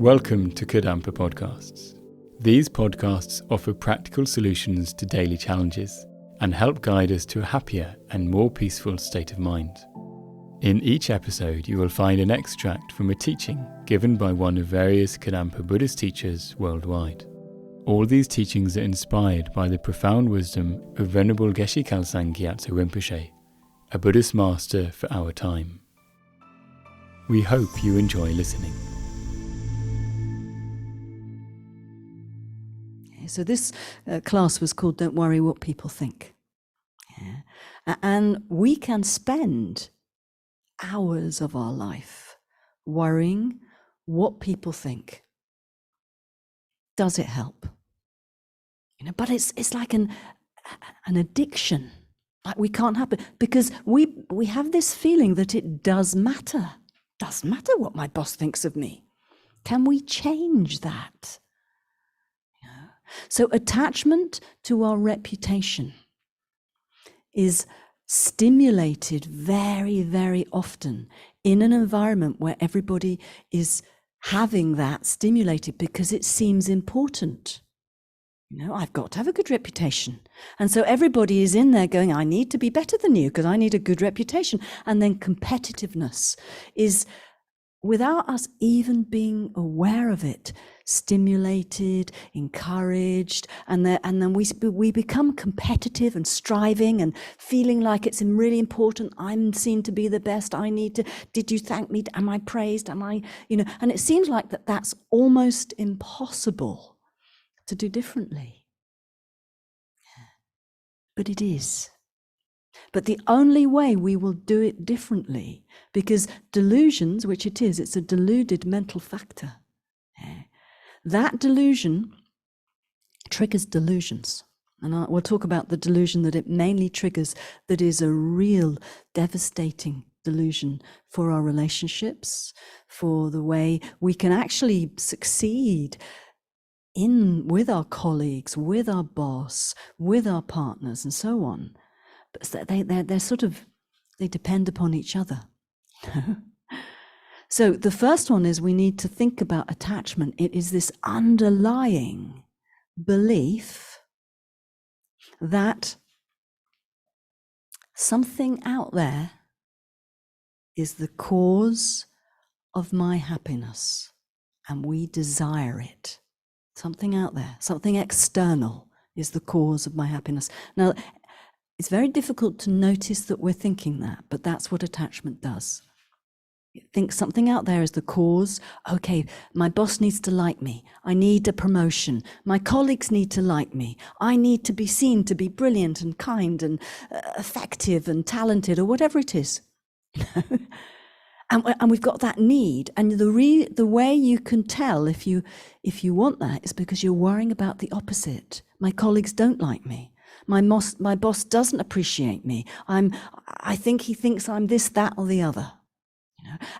Welcome to Kadampa podcasts. These podcasts offer practical solutions to daily challenges and help guide us to a happier and more peaceful state of mind. In each episode, you will find an extract from a teaching given by one of various Kadampa Buddhist teachers worldwide. All these teachings are inspired by the profound wisdom of Venerable Geshe Khalsang Gyatso Rinpoche, a Buddhist master for our time. We hope you enjoy listening. So this class was called Don't Worry What People Think. And we can spend hours of our life worrying what people think. Does it help? But it's like an addiction. Like we can't help it because we have this feeling that it does matter. Does matter what my boss thinks of me. Can we change that? So attachment to our reputation is stimulated very, very often in an environment where everybody is having that stimulated because it seems important. I've got to have a good reputation. And so everybody is in there going, I need to be better than you because I need a good reputation. And then competitiveness is, without us even being aware of it, stimulated, encouraged, and then we become competitive and striving and feeling like it's really important. I'm seen to be the best. I need to, did you thank me? Am I praised? Am I, and it seems like that's almost impossible to do differently. But it is. But the only way we will do it differently, because delusions, which it is, it's a deluded mental factor. That delusion triggers delusions. And we'll talk about the delusion that it mainly triggers, that is a real devastating delusion for our relationships, for the way we can actually succeed with our colleagues, with our boss, with our partners, and so on. But they're sort of, they depend upon each other. So the first one is we need to think about attachment. It is this underlying belief that something out there is the cause of my happiness and we desire it. Something out there, something external is the cause of my happiness. Now, it's very difficult to notice that we're thinking that, but that's what attachment does. You think something out there is the cause. Okay, my boss needs to like me. I need a promotion. My colleagues need to like me. I need to be seen to be brilliant and kind and effective and talented, or whatever it is. And we've got that need. And the way you can tell if you want that is because you're worrying about the opposite. My colleagues don't like me. My boss doesn't appreciate me. I think he thinks I'm this, that, or the other.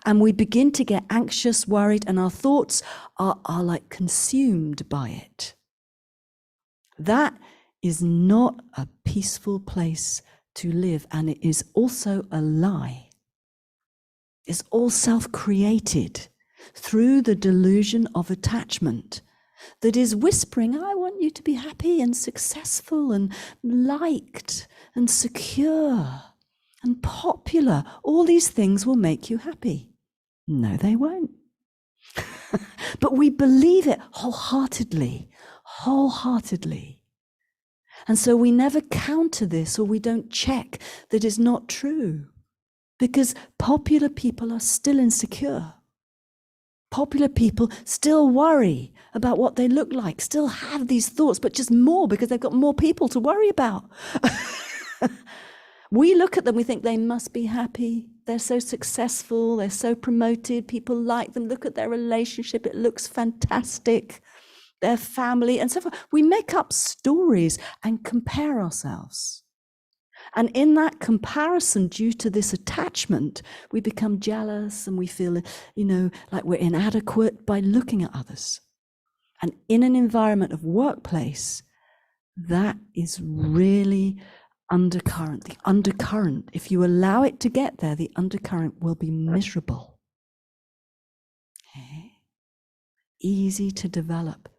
And we begin to get anxious, worried, and our thoughts are like consumed by it. That is not a peaceful place to live, and it is also a lie. It's all self-created through the delusion of attachment that is whispering, I want you to be happy and successful and liked and secure and popular. All these things will make you happy. No, they won't. But we believe it wholeheartedly. And so we never counter this, or we don't check that it's not true, because popular people are still insecure. Popular people still worry about what they look like, still have these thoughts, but just more because they've got more people to worry about. We look at them, we think they must be happy. They're so successful, they're so promoted, people like them. Look at their relationship, it looks fantastic. Their family and so forth. We make up stories and compare ourselves. And in that comparison, due to this attachment, we become jealous and we feel, like we're inadequate by looking at others. And in an environment of workplace, that is really undercurrent. The undercurrent, if you allow it to get there, the undercurrent will be miserable. Okay? easy to develop.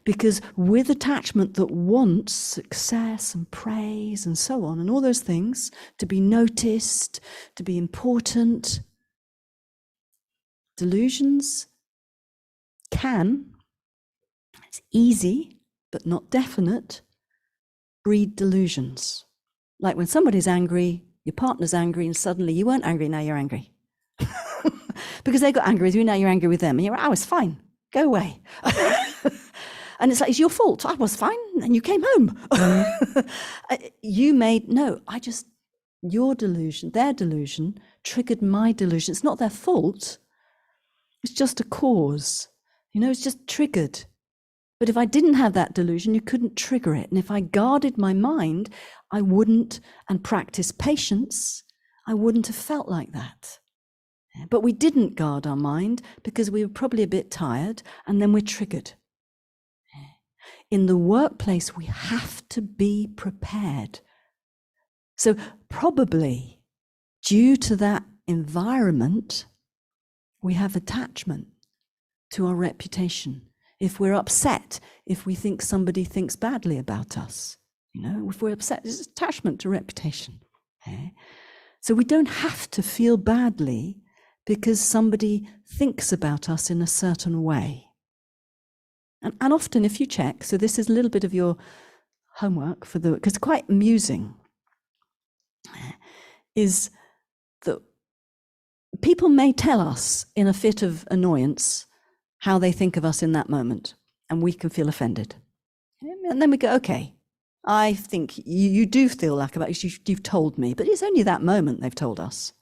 Because with attachment that wants success and praise and so on, and all those things, to be noticed, to be important, delusions can, it's easy but not definite, breed delusions. Like when somebody's angry, your partner's angry, and suddenly you weren't angry, now you're angry. Because they got angry with you, now you're angry with them. And you're, oh, it's fine, go away. And it's like, it's your fault. I was fine, and you came home. Your delusion, their delusion, triggered my delusion. It's not their fault. It's just a cause. It's just triggered. But if I didn't have that delusion, you couldn't trigger it. And if I guarded my mind, I wouldn't, and practiced patience, I wouldn't have felt like that. But we didn't guard our mind because we were probably a bit tired, and then we're triggered. In the workplace, we have to be prepared. So probably due to that environment, we have attachment to our reputation. If we're upset, if we think somebody thinks badly about us, if we're upset, it's attachment to reputation. Okay? So we don't have to feel badly because somebody thinks about us in a certain way. And often if you check, so this is a little bit of your homework because it's quite amusing, is that people may tell us in a fit of annoyance how they think of us in that moment, and we can feel offended. And then we go, okay, I think you do feel like about it, you've told me, but it's only that moment they've told us.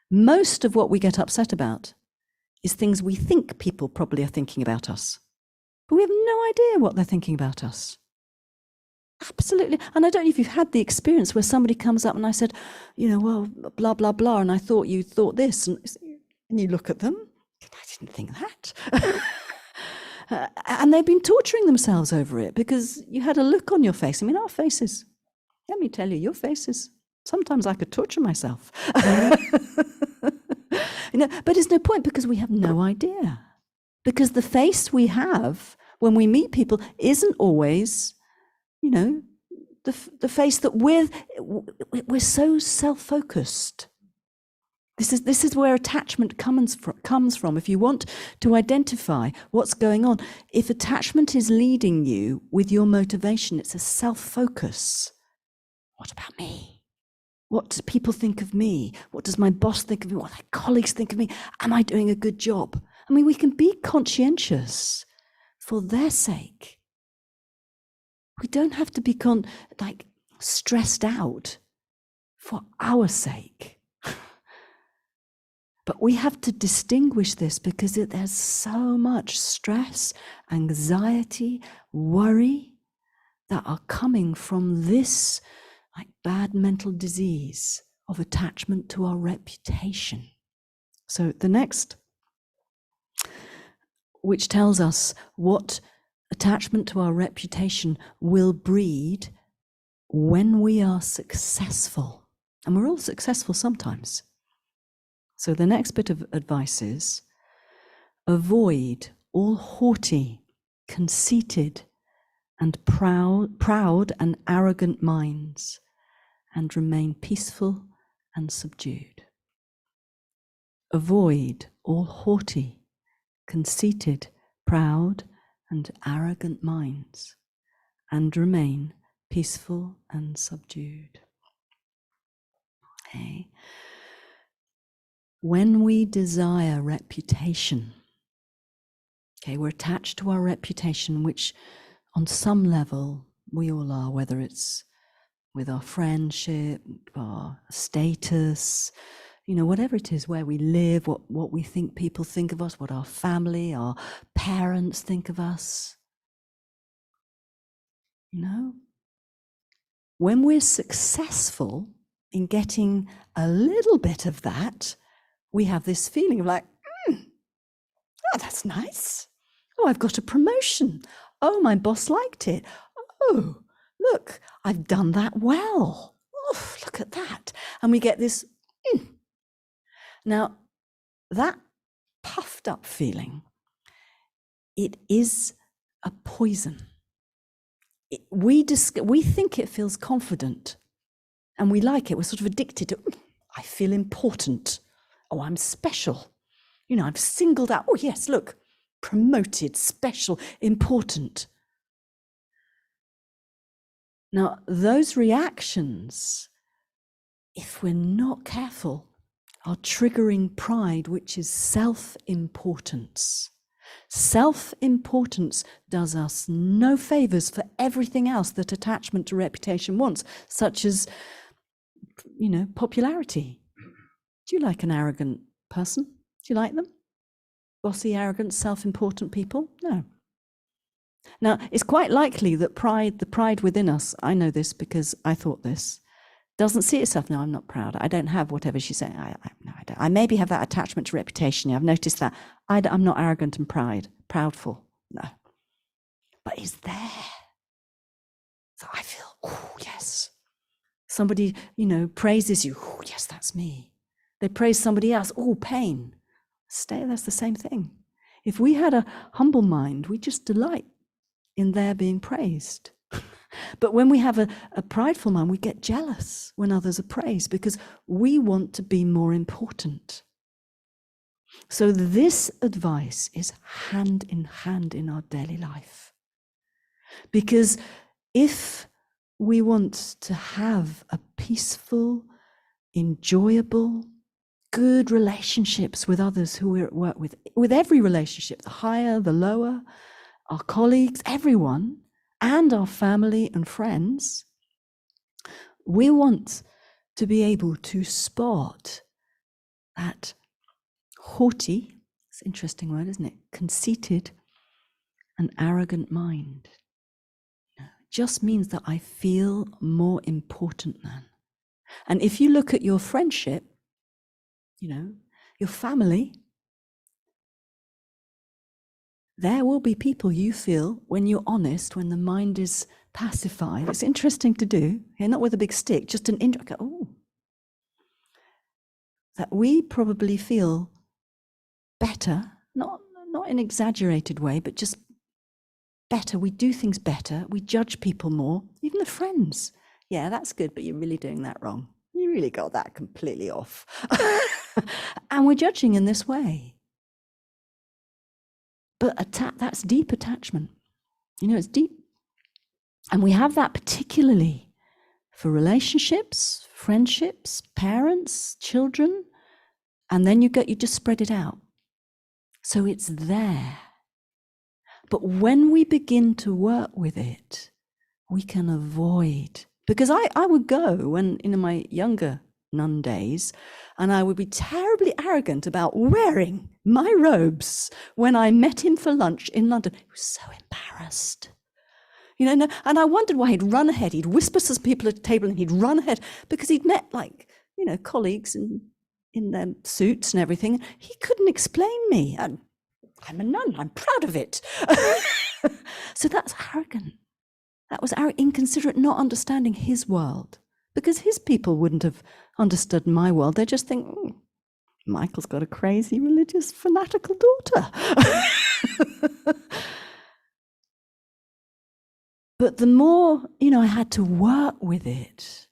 Most of what we get upset about is things we think people probably are thinking about us. But we have no idea what they're thinking about us. Absolutely. And I don't know if you've had the experience where somebody comes up and I said, well, blah, blah, blah, and I thought you thought this. And you look at them, I didn't think that. And they've been torturing themselves over it because you had a look on your face. Our faces, let me tell you, your faces, sometimes I could torture myself. But it's no point because we have no idea. Because the face we have when we meet people isn't always, the face that we're so self-focused. This is where attachment comes from. If you want to identify what's going on, if attachment is leading you with your motivation, it's a self-focus. What about me? What do people think of me? What does my boss think of me? What do my colleagues think of me? Am I doing a good job? We can be conscientious for their sake. We don't have to be stressed out for our sake. But we have to distinguish this because there's so much stress, anxiety, worry that are coming from this bad mental disease of attachment to our reputation. So the next, which tells us what attachment to our reputation will breed when we are successful. And we're all successful sometimes. So the next bit of advice is, avoid all haughty, conceited, and proud and arrogant minds, and remain peaceful and subdued. Avoid all haughty, conceited, proud, and arrogant minds, and remain peaceful and subdued. Okay. When we desire reputation, we're attached to our reputation, which on some level we all are, whether it's with our friendship, our status, whatever it is, where we live, what we think people think of us, what our family, our parents think of us. When we're successful in getting a little bit of that, we have this feeling of oh, that's nice. Oh, I've got a promotion. Oh, my boss liked it. Oh, look, I've done that well. Oh, look at that. And we get this. Now, that puff puffed up feeling, it is a poison. We think it feels confident and we like it. We're sort of addicted to, I feel important. Oh, I'm special. I've singled out. Oh, yes, look, promoted, special, important. Now, those reactions, if we're not careful, are triggering pride, which is self-importance. Self-importance does us no favors for everything else that attachment to reputation wants, such as, popularity. Do you like an arrogant person? Do you like them? Bossy, arrogant, self-important people? No. Now, it's quite likely that the pride within us, I know this because I thought this, doesn't see itself, no, I'm not proud. I don't have whatever she's saying. I maybe have that attachment to reputation. I've noticed that. I'm not arrogant and proudful. No. But it's there. So I feel, oh, yes. Somebody, praises you. Oh, yes, that's me. They praise somebody else. Oh, pain. That's the same thing. If we had a humble mind, we just delight in their being praised. But when we have a prideful mind, we get jealous when others are praised because we want to be more important. So this advice is hand in hand in our daily life. Because if we want to have a peaceful, enjoyable, good relationships with others who we're at work with every relationship, the higher, the lower, our colleagues, everyone, and our family and friends, we want to be able to spot that haughty, it's an interesting word, isn't it? Conceited and arrogant mind. It just means that I feel more important than. And if you look at your friendship, your family, there will be people you feel when you're honest, when the mind is pacified. It's interesting to do, not with a big stick, just an that we probably feel better, not in an exaggerated way, but just better. We do things better. We judge people more, even the friends. Yeah, that's good, but you're really doing that wrong. You really got that completely off. And we're judging in this way. But that's deep attachment. It's deep. And we have that particularly for relationships, friendships, parents, children, and then you just spread it out. So it's there. But when we begin to work with it, we can avoid. Because I would go when in my younger nun days, and I would be terribly arrogant about wearing my robes when I met him for lunch in London. He was so embarrassed. And I wondered why he'd run ahead. He'd whisper to some people at the table and he'd run ahead because he'd met colleagues in their suits and everything. He couldn't explain me. I'm a nun. I'm proud of it. So that's arrogant. That was inconsiderate, not understanding his world. Because his people wouldn't have understood my world. They just think, Michael's got a crazy, religious, fanatical daughter. But the more, I had to work with it,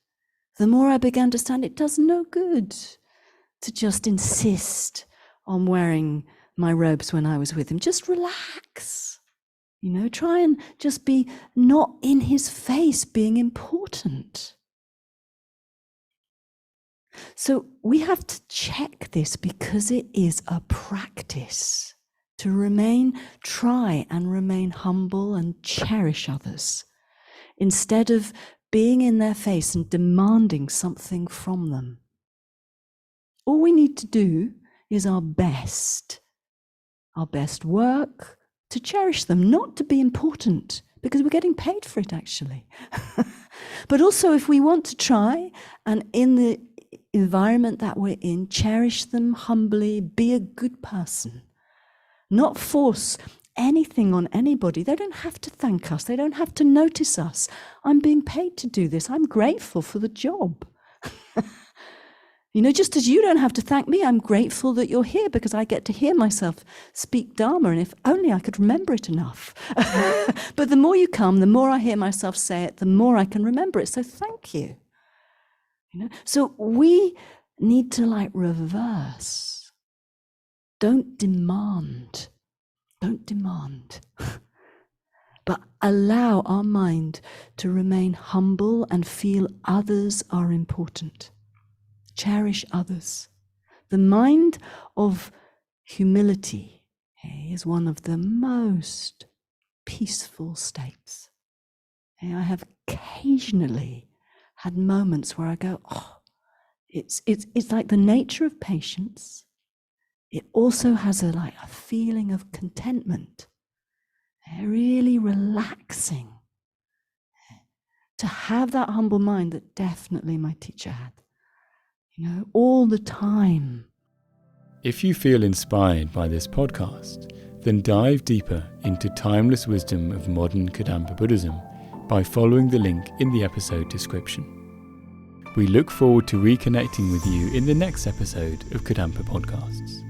the more I began to understand it does no good to just insist on wearing my robes when I was with him. Just relax. Try and just be not in his face being important. So we have to check this because it is a practice to try and remain humble and cherish others instead of being in their face and demanding something from them. All we need to do is our best work to cherish them, not to be important, because we're getting paid for it actually. But also if we want to try and in the environment that we're in, cherish them humbly, be a good person, not force anything on anybody. They don't have to thank us. They don't have to notice us. I'm being paid to do this. I'm grateful for the job. Just as you don't have to thank me, I'm grateful that you're here because I get to hear myself speak Dharma, and if only I could remember it enough. But the more you come, the more I hear myself say it, the more I can remember it. So thank you. So we need to reverse. Don't demand. But allow our mind to remain humble and feel others are important. Cherish others. The mind of humility is one of the most peaceful states. I have occasionally had moments where I go, it's like the nature of patience. It also has a feeling of contentment, really relaxing. To have that humble mind that definitely my teacher had. All the time. If you feel inspired by this podcast, then dive deeper into timeless wisdom of modern Kadampa Buddhism by following the link in the episode description. We look forward to reconnecting with you in the next episode of Kadampa Podcasts.